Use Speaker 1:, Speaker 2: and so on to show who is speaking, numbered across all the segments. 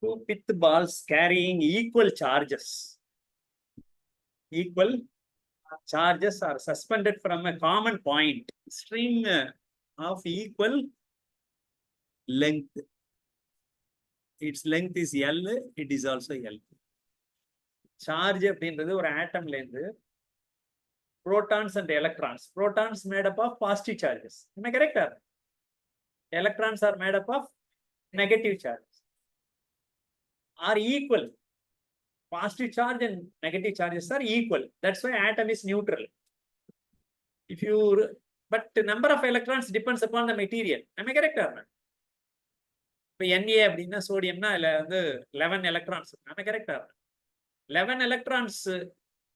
Speaker 1: Two pith balls carrying equal charges. Equal charges are suspended from a common point. String of equal length. Its length is L. It is also L. Charge அப்படின்றது ஒரு ஆட்டம்ல இருந்து protons and electrons. Protons made up of positive charges. Am I correct? Electrons are made up of negative charges. Are equal. Positive charge and negative charges are equal. That's why atom is neutral. If you, but the number of electrons depends upon the material. Am I correct? இப்போ Na அப்படின்னா சோடியம்னா அதில் வந்து 11 electrons. Am I correct? 11 electrons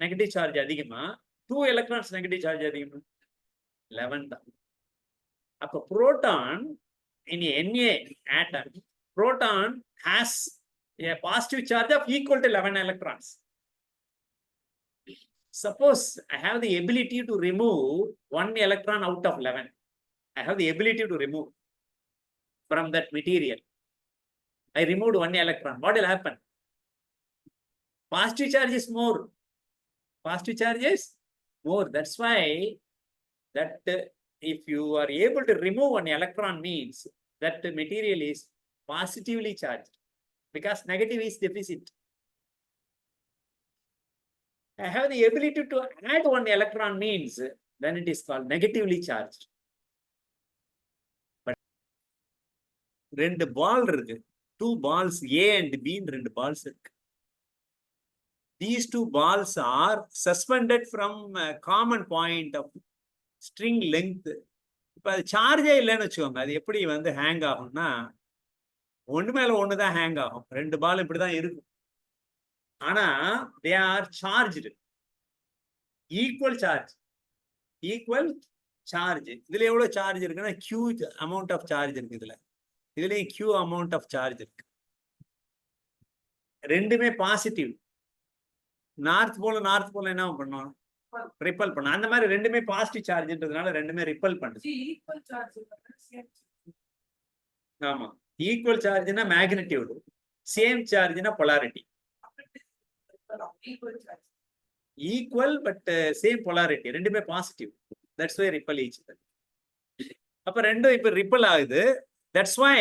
Speaker 1: negative charge அதிகமா, 2 electrons negative charge அதிகமா? 11 தான். அப்போ proton in Na atom, proton has a positive charge of equal to 11 electrons. Suppose I have the ability to remove 1 electron out of 11. I have the ability to remove from that material. I removed 1 electron. What will happen? Positive charge is more. Positive charge is more. That's why that if you are able to remove 1 electron means that the material is positively charged, because negative is deficit. I have the ability to add 1 electron means then it is called negatively charged. But ரெண்டு பால் இருக்கு, 2 balls A and B ன்னு 2 balls இருக்கு. These 2 balls are suspended from a common point of string length. இப்போ அது சார்ஜே இல்லைன்னு வச்சுக்கோங்க, அது எப்படி வந்து ஹேங் ஆகும்னா ஒன்று மேல ஒன்று தான் ஹேங் ஆகும். 2 பால் இப்படி தான் இருக்கும். ஆனா they are charged. Equal charge. Equal charge. இதுல எவ்வளவு சார்ஜ் இருக்குன்னா Q amount of charge இருக்கு. இதுலயும் Q amount of charge இருக்கு. ரெண்டுமே பாசிட்டிவ். நார்த் போல என்ன பண்ணும்? ரிப்பல் பண்ணும். அந்த மாதிரி ரெண்டுமே பாசிட்டிவ் சார்ஜ்ன்றதுனால ரெண்டுமே ரிப்பல் பண்ணுது. ஆமா, ஈக்குவல் சார்ஜ்னா மேக்னிட்யூட், சேம் சார்ஜ்னா polarity. Equal but same polarity, ரெண்டுமே positive. That's why repel each other. அப்ப ரெண்டும் இப்ப ரிப்பல் ஆகுது. தட்ஸ் வை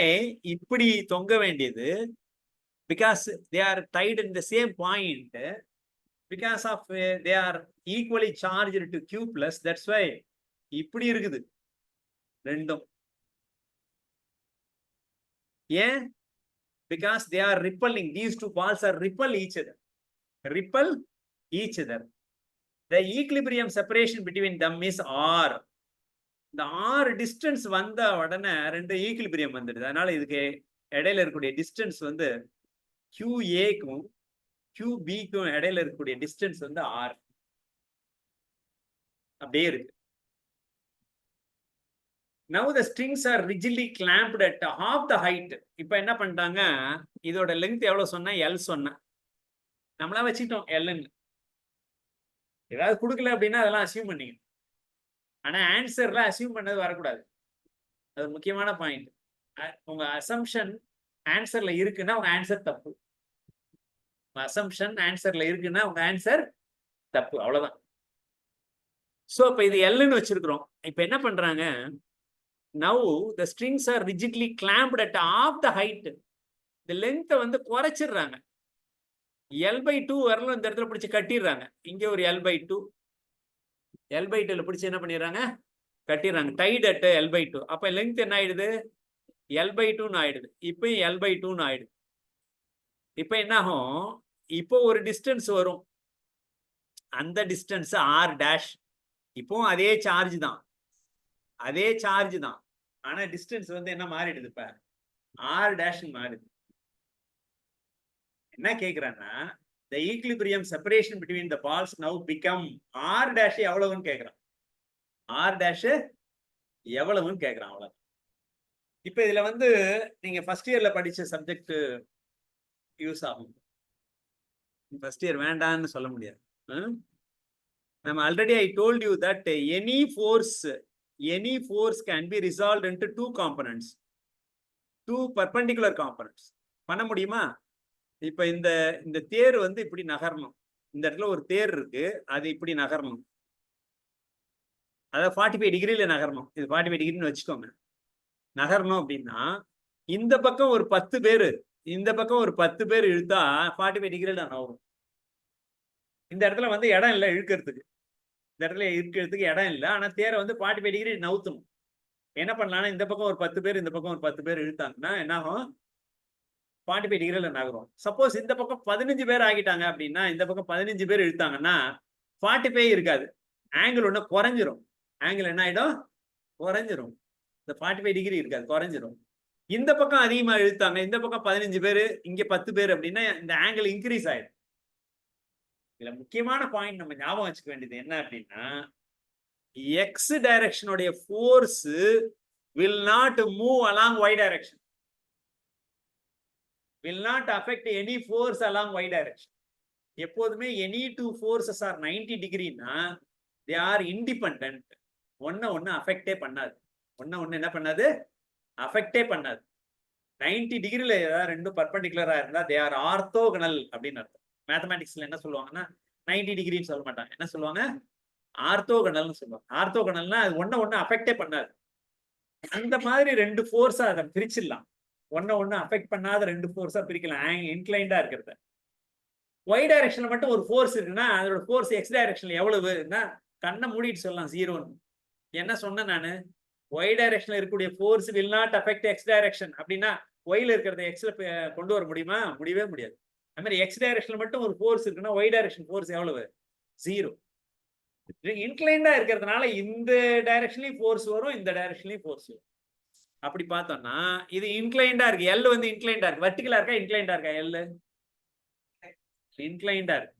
Speaker 1: இப்படி தொங்க வேண்டியது, because they are tied in the same point, because of they are equally charged to Q plus. That's why இப்படி இருக்குது ரெண்டும். ஏன்? because they are repelling. These 2 balls are repel each other. Repel each other. The equilibrium separation between them is R. இந்த R distance வந்த உடனே ரெண்டு equilibrium வந்துடுது. அதனால இதுக்கு இடையில இருக்கக்கூடிய டிஸ்டன்ஸ் வந்து QA-க்கும் QB-க்கும் இடையில இருக்கக்கூடிய டிஸ்டன்ஸ் வந்து R. அப்படியே இருக்கு. Now the strings are rigidly clamped at half the height. இப்போ என்ன பண்ணிட்டாங்க, இதோட லெங்த் எவ்வளவு சொன்னா? L சொன்னா. நம்மளா வச்சுட்டோம் L-ன்னு. ஏதாவது கொடுக்கல அப்படின்னா அதெல்லாம் அசியூம் பண்ணிக்கணும். ஆனா ஆன்சர்ல அசியூம் பண்ணது வரக்கூடாது. அது முக்கியமான பாயிண்ட். உங்க அசம்ஷன் ஆன்சர்ல இருக்குன்னா உங்க ஆன்சர் தப்பு. அசம்ஷன் ஆன்சர்ல இருக்குன்னா உங்க ஆன்சர் தப்பு, அவ்வளவுதான். சோ இப்ப இது L-ன்னு வச்சிருக்கிறோம். இப்ப என்ன பண்றாங்க, now the strings are rigidly clamped at half the height. இந்த லெங்த் வந்து குறைச்சிடுறாங்க. L/2 வரலும் இந்த இடத்துல பிடிச்சு கட்டிடுறாங்க. இங்க ஒரு L/2, L/2ல பிடிச்சு என்ன பண்ணிடுறாங்க? கட்டிடுறாங்க. Tight at L/2. அப்ப லெங்த் என்ன ஆயிடுது? L/2ன்னு ஆயிடுது. இப்பயும் L/2ன்னு ஆயிடுது. இப்ப என்ன ஆகும்? இப்போ ஒரு டிஸ்டன்ஸ் வரும், அந்த டிஸ்டன்ஸ் R'. இப்போ அதே சார்ஜ் தான், அதே சார்ஜ் தான். ஆனா டிஸ்டன்ஸ் வந்து என்ன மாறிடுது? இப்ப R' மாறிடுது. என்ன கேக்குறான்னா, the equilibrium separation between the balls now become R' எவ்வளவுன்னு கேக்குறான். R' எவ்வளவுன்னு கேக்குறான், அவ்வளவு. இப்ப இதுல வந்து நீங்க ஃபர்ஸ்ட் இயர்ல படிச்ச சப்ஜெக்ட் யூஸ் ஆகும். ஃபர்ஸ்ட் இயர் வேண்டான்னு சொல்ல முடியாது. நம்ம already I told you that any force can be resolved into 2 components, 2 perpendicular components. பண்ண முடியுமா? இப்ப இந்த தேர் வந்து இப்படி நகரணும். இந்த இடத்துல ஒரு தேர் இருக்கு, அது இப்படி நகரணும். அதாவது 45 டிகிரில நகரணும். இது 45 டிகிரின்னு வச்சுக்கோங்க. நகரணும் அப்படின்னா இந்த பக்கம் ஒரு 10 பேரு, இந்த பக்கம் ஒரு 10 பேர் இழுத்தா 45 டிகிரில நகரும். இந்த இடத்துல வந்து இடம் இல்லை இழுக்கிறதுக்கு. இந்த இடத்துல இழுக்கிறதுக்கு இடம் இல்லை. ஆனா தேரை வந்து 45 டிகிரி நவுத்தணும். என்ன பண்ணலாம்னா இந்த பக்கம் ஒரு 10 பேர், இந்த பக்கம் ஒரு 10 பேர் இழுத்தாங்கன்னா என்ன ஆகும்? 45 டிகிரில நகரும். சப்போஸ் இந்த பக்கம் 15 பேர் ஆகிட்டாங்க அப்படின்னா, இந்த பக்கம் 15 பேர் இழுத்தாங்கன்னா 45 இருக்காது. ஆங்கிள் ஒண்ணு குறைஞ்சிரும். ஆங்கிள் என்ன ஆயிடும்? குறைஞ்சிரும். இந்த 45 டிகிரி இருக்காது, குறைஞ்சிரும். இந்த பக்கம் அதிகமா இழுத்தாங்க, இந்த பக்கம் 15 பேரு, இங்க 10 பேர் அப்படின்னா இந்த ஆங்கிள் இன்க்ரீஸ் ஆயிடும். இதுல முக்கியமான பாயிண்ட் நம்ம ஞாபகம் வச்சுக்க வேண்டியது என்ன அப்படின்னா, எக்ஸ் டைரக்ஷனுடைய force will not move along y direction, will not affect any force along y direction. எப்போதுமே any two forces are 90 டிகிரினா they are independent. ஒண்ணு அஃபெக்டே பண்ணாது. ஒண்ணு என்ன பண்ணாது? அஃபெக்டே பண்ணாது. 90 டிகிரில ஏதாவது ரெண்டும் பர்பெண்டிகுலரா இருந்தா they are orthogonal அப்படின்னு அர்த்தம். மேத்தமேட்டிக்ஸ்ல என்ன சொல்லுவாங்கன்னா 90 டிகிரின்னு சொல்ல மாட்டாங்க. என்ன சொல்லுவாங்க? ஆர்த்தோகனல்னு சொல்லுவாங்க. ஆர்த்தோகனல்னா அது ஒண்ணு அஃபெக்டே பண்ணாது. அந்த மாதிரி ரெண்டு ஃபோர்ஸா அதை பிரிச்சிடலாம். ஒண்ணு அஃபெக்ட் பண்ணாத ரெண்டு ஃபோர்ஸா பிரிக்கலாம். இன்க்ளைண்டா இருக்கிறத. ஒய் டைரக்ஷன்ல மட்டும் ஒரு ஃபோர்ஸ் இருக்குன்னா அதோட ஃபோர்ஸ் எக்ஸ் டைரக்ஷன்ல எவ்வளவுன்னா கண்ணை மூடிட்டு சொல்லலாம் 0ன்னு. என்ன சொன்னேன் நானு? ஒய் டைரக்ஷன்ல இருக்கக்கூடிய force will not affect X direction அப்படின்னா ஒய்ல இருக்கிறத எக்ஸ்ல கொண்டு வர முடியுமா? முடியவே முடியாது. அது மாதிரி எக்ஸ் டைரக்ஷன்ல மட்டும் ஒரு ஃபோர்ஸ் இருக்குன்னா ஒய் டைரக்ஷன் ஃபோர்ஸ் எவ்வளவு? 0. இன்க்ளைண்டா இருக்கிறதுனால இந்த டைரக்ஷன்லயும் ஃபோர்ஸ் வரும், இந்த டைரக்ஷன்லயும் ஃபோர்ஸ் வரும். அப்படி பார்த்தோம்னா இது இன்க்ளைண்டா இருக்கு. எல் வந்து இன்க்ளைண்டா இருக்கு. வெர்டிகலா இருக்கா இன்க்ளைண்டா இருக்கா? எல் இன்க்ளைண்டா இருக்கு.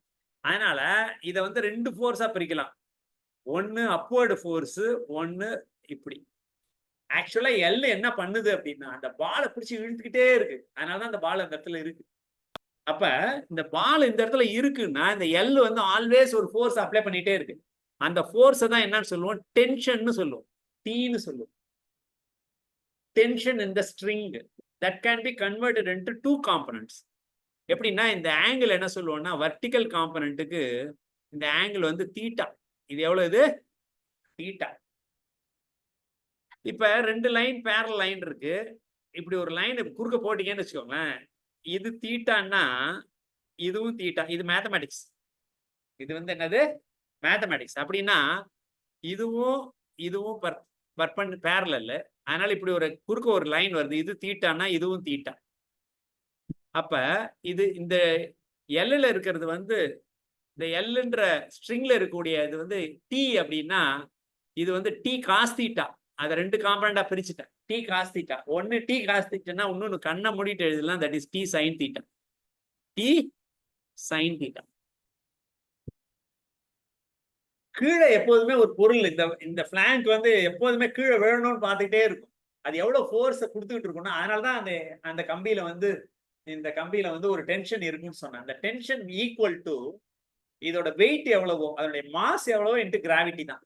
Speaker 1: அதனால இத வந்து ரெண்டு ஃபோர்ஸா பிரிக்கலாம். ஒன்னு அப்வர்டு ஃபோர்ஸ், ஒன்னு இப்படி. ஆக்சுவலா எல் என்ன பண்ணுது அப்படின்னா அந்த பாலை பிடிச்சி இழுத்துக்கிட்டே இருக்கு. அதனாலதான் அந்த பால் அந்த இடத்துல இருக்கு. அப்ப இந்த பால் இந்த இடத்துல இருக்குன்னா இந்த எல் வந்து ஆல்வேஸ் ஒரு ஃபோர்ஸ் அப்ளை பண்ணிட்டே இருக்கு. அந்த ஃபோர்ஸ் தான் என்னன்னு சொல்லுவோம்? டென்ஷன் சொல்லுவோம். டீன்னு சொல்லுவோம். tension in the string that can be converted into two components. எப்படின்னா இந்த ஆங்கிள் என்ன சொல்லுவோம்னா வெர்டிகல் காம்பனன்ட்டுக்கு இந்த ஆங்கிள் வந்து தீட்டா. இது எவ்வளவு? இது தீட்டா. இப்ப ரெண்டு லைன் பேரல் லைன் இருக்கு. இப்படி ஒரு லைன் குறுக்க போட்டீங்கன்னு வச்சுக்கோங்களேன். இது தீட்டான்னா இதுவும் தீட்டா. இது மேத்தமேட்டிக்ஸ். இது வந்து என்னது? மேத்தமேட்டிக்ஸ். அப்படின்னா இதுவும் பேரலல். அதனால இப்படி ஒரு குறுக்க ஒரு லைன் வருது. இது தீட்டானா இதுவும் தீட்டா. அப்ப இது இந்த எல்ல இருக்கிறது வந்து இந்த எல்ன்ற ஸ்ட்ரிங்ல இருக்கக்கூடிய இது வந்து டி அப்படின்னா இது வந்து டி காஸ் தீட்டா. அதை ரெண்டு காம்பனண்டா பிரிச்சுட்டேன். T cos theta. ஒன்னு டி காஸ் தீட்டானா இன்னொன்னு கண்ணை மூடிட்டு எழுதலாம். That is T sine theta. T sine theta. கீழே எப்போதுமே ஒரு பொருள் இந்த பிளாங்க் வந்து எப்போதுமே கீழே விழணும்னு பார்த்துக்கிட்டே இருக்கும். அது எவ்வளவு ஃபோர்ஸ் கொடுத்துக்கிட்டு இருக்கும்னா அதனாலதான் அந்த கம்பியில வந்து இந்த கம்பியில வந்து ஒரு டென்ஷன் இருக்குன்னு சொன்னேன். அந்த டென்ஷன் ஈக்குவல் டு இதோட வெயிட் எவ்வளவோ அதனுடைய மாஸ் எவ்வளவோ இன்டு கிராவிட்டி தான்.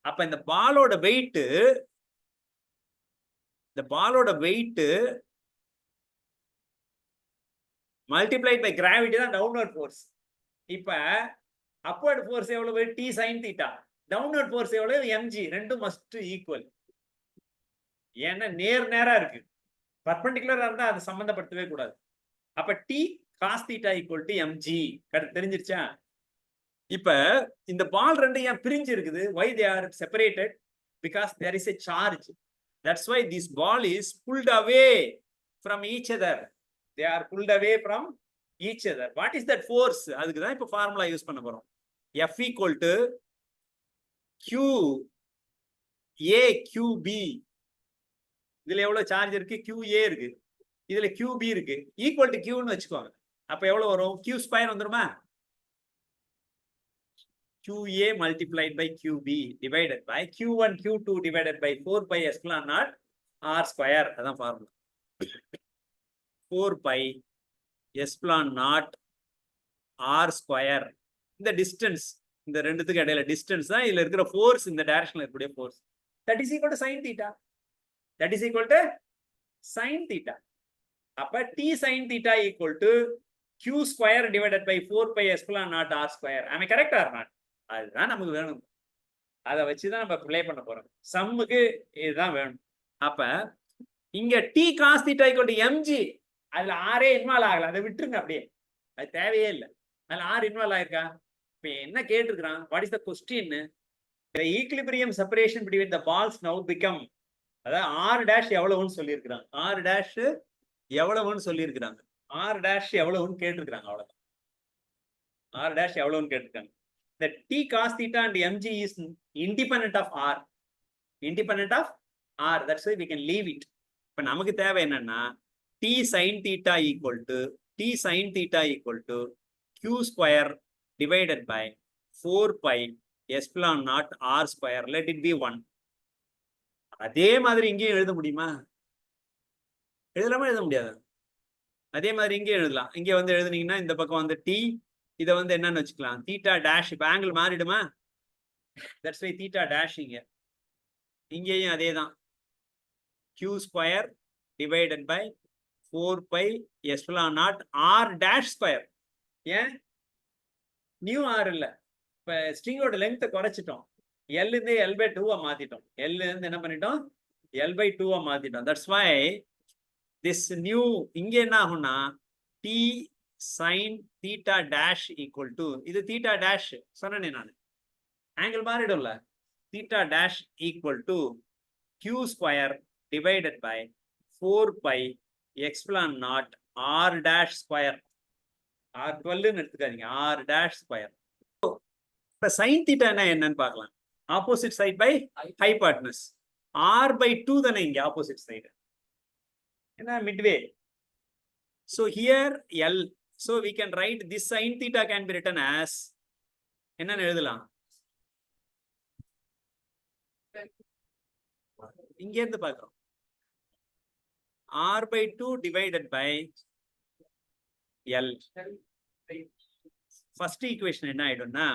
Speaker 1: அப்ப இந்த பாலோட வெயிட் மல்டிப்ளைட் பை கிராவிட்டி தான் டவுன்வர்ட் ஃபோர்ஸ். இப்ப அப்வர்ட் ஃபோர்ஸ் எவ்வளவு? T sine theta. Downward force எவ்வளவு? எம்ஜி. ரெண்டும் மஸ்ட் ஈக்குவல். ஏன்னா நேரா இருக்கு. பர்பெண்டிகுலரா இருந்தா அது சம்பந்தப்படுத்தவே கூடாது. அப்ப T cos theta equal to M G. தெரிஞ்சிருச்சா? இப்ப இந்த பால் ரெண்டு ஏன் பிரிஞ்சு இருக்குது? why they are separated? because there is a charge. That's why this ball is pulled away from each other. They are pulled away from each other. What is that force? அதுக்கு தான் இப்ப ஃபார்முலா யூஸ் பண்ண போறோம். F equal to Q A QB. இதுல எவ்வளவு charge இருக்கு? QA இருக்கு. இதுல QB இருக்கு. ஈக்குவல் டு Qன்னு வச்சுக்கோங்க. அப்ப எவ்வளவு வரும்? Q ஸ்கொயர் வந்துருமா? QA multiplied by QB divided by Q1 Q2 divided by 4 pi epsilon naught R square. அதான் formula. 4 pi epsilon naught R square. இந்த டிஸ்டன்ஸ் இந்த ரெண்டுத்துக்கு இடையில டிஸ்டன்ஸ் தான் இதுல இருக்கிற ஃபோர்ஸ். இந்த டைரக்ஷன்ல இருக்கக்கூடிய force. That is equal to sin theta. That is equal to sin theta. அப்ப t sin theta equal to q square divided by 4 pi epsilon naught r square. Am I correct or not? அதுதான் நமக்கு வேணும். அதை வச்சுதான் நம்ம play பண்ண போறோம். சம்முக்கு இதுதான் வேணும். அப்ப இங்க t cos theta equal to mg, அதுல r இன்வால்வ் ஆகல, அதை விட்டுருங்க அப்படியே, அது தேவையே இல்லை. அதுல r இன்வால்வ் ஆயிருக்கா? இப்ப என்ன கேட்டிருக்கிறான், what is the question? The equilibrium separation between the balls now become, அதாவது r dash எவ்வளவுன்னு சொல்லியிருக்கிறாங்க, r dash எவ்வளவுன்னு சொல்லியிருக்கிறாங்க, r dash எவ்வளவுன்னு கேட்டிருக்கிறாங்க, அவ்வளவுதான். r dash எவ்வளவுன்னு கேட்டிருக்காங்க. The t cos theta and mg is independent of r, independent of r, that's why we can leave it. இப்ப நமக்கு தேவை என்னன்னா t sin theta equal to q square divided by 4 pi epsilon naught r square, let it be 1. அதே மாதிரி இங்கேயும் எழுத முடியுமா? எழுதலாமா எழுத முடியாது? அதே மாதிரி இங்கே எழுதலாம். இங்கே வந்து எழுதுனீங்கன்னா இந்த பக்கம் வந்து t, இதை வந்து என்னன்னு வச்சுக்கலாம், தீட்டா டேஷ். இப்ப ஆங்கிள் மாறிடுமா? That's why theta dash. இங்கேயும் அதே தான், q square divided by 4 pi epsilon naught r dash square. ஏன் நியூ ஆர் இல்ல, இப்ப ஸ்ட்ரிங்கோட லெங்த் குறைச்சிட்டோம், L இருந்து L/2 மாத்திட்டோம், L இருந்து என்ன பண்ணிட்டோம், L/2 மாத்திட்டோம். தட்ஸ் வை திஸ் நியூ இங்க என்ன ஆகும்னா t sin theta dash equal to, இது theta dash சொன்னேனே நான், angle மாறிடும்ல, theta dash equal to q square divided by 4 pi epsilon naught r dash square. r12 ன்னு எடுத்துக்காதீங்க, r dash square. இப்ப sin theta என்னன்னு பார்க்கலாம். Opposite side by hypotenuse, r/2 தானே இங்க ஆப்போசிட் சைடு, என்ன Midway. So here L, so we can write this sin theta can be written as, என்னன்னு எழுதலாம், இங்க இருந்து பார்க்கிறோம், r/2 divided by L. First equation என்ன ஆயிடும்னா,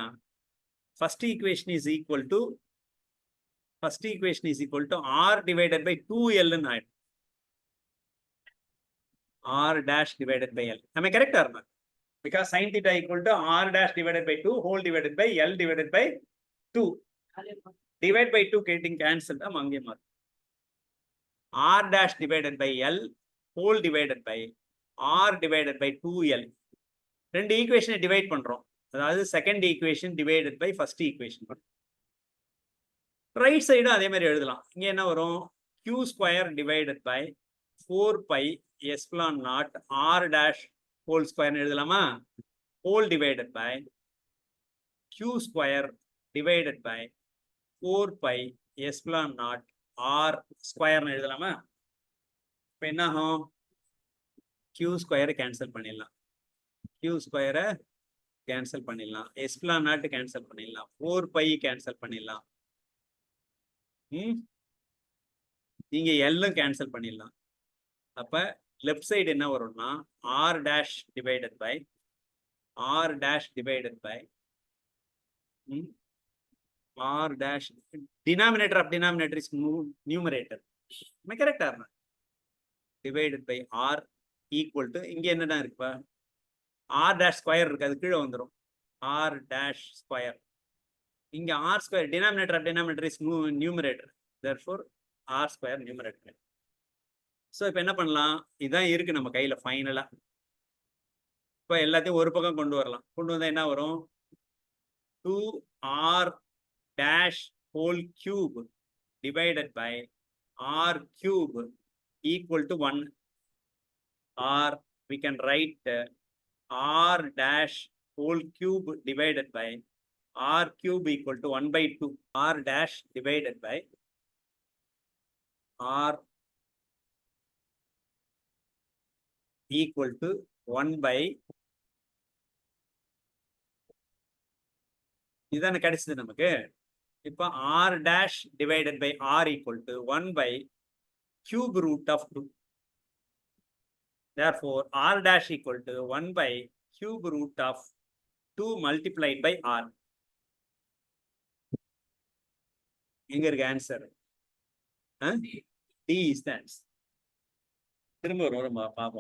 Speaker 1: first equation is equal to r divided by 2L ன்னு ஆயிடும், r dash divided by L. Am I correct or not? Because sin theta equal to r dash divided by 2 whole divided by L divided by 2. Divide by 2 getting cancelled. R dash divided by L whole divided by r divided by 2L. ரெண்டு ஈக்குவேஷனை divide பண்றோம், அதாவது second equation divided by first equation. Right சைடும் அதே மாதிரி எழுதலாம். இங்க என்ன வரும், q square divided by 4 pi epsilon naught r dash whole square எழுதலாமா, whole divided by q square divided by 4 pi epsilon naught r square எழுதலாமா. இப்ப என்ன ஆகும், q ஸ்கொயர் கேன்சல் பண்ணிடலாம், q ஸ்கொயரை கேன்சல் பண்ணிடலாம், எப்சிலான் நாட் கேன்சல் பண்ணிடலாம், 4 pi cancel பண்ணிடலாம், நீங்க எல்லும் கேன்சல் பண்ணிடலாம். அப்ப லெஃப்ட் சைடு என்ன வரும்னா r dash divided by r dash denominator of denominator is numerator. Am I correct or not? Divided by r equal to, இங்க என்னதான் இருக்குப்பா, r dash square இருக்கு, அது கீழே வந்துடும், r dash square. இங்க r square denominator of denominator is numerator, therefore r square numerator. So இப்போ என்ன பண்ணலாம், இதுதான் இருக்கு நம்ம கையில் ஃபைனலாக. இப்போ எல்லாத்தையும் ஒரு பக்கம் கொண்டு வரலாம், கொண்டு வந்தால் என்ன வரும், 2r dash whole cube divided by r cube equal to 1, or we can write r dash whole cube divided by r cube equal to 1/2, r dash divided by r equal to 1/, இதுதானே கிடைச்சது நமக்கு. இப்போ r dash divided by r equal to 1/cube root of 2. Therefore r dash equal to 1/cube root of 2 multiplied by r. எங்க இருக்கு answer, D is the answer. திரும்ப ஒரு பார்ப்போம்.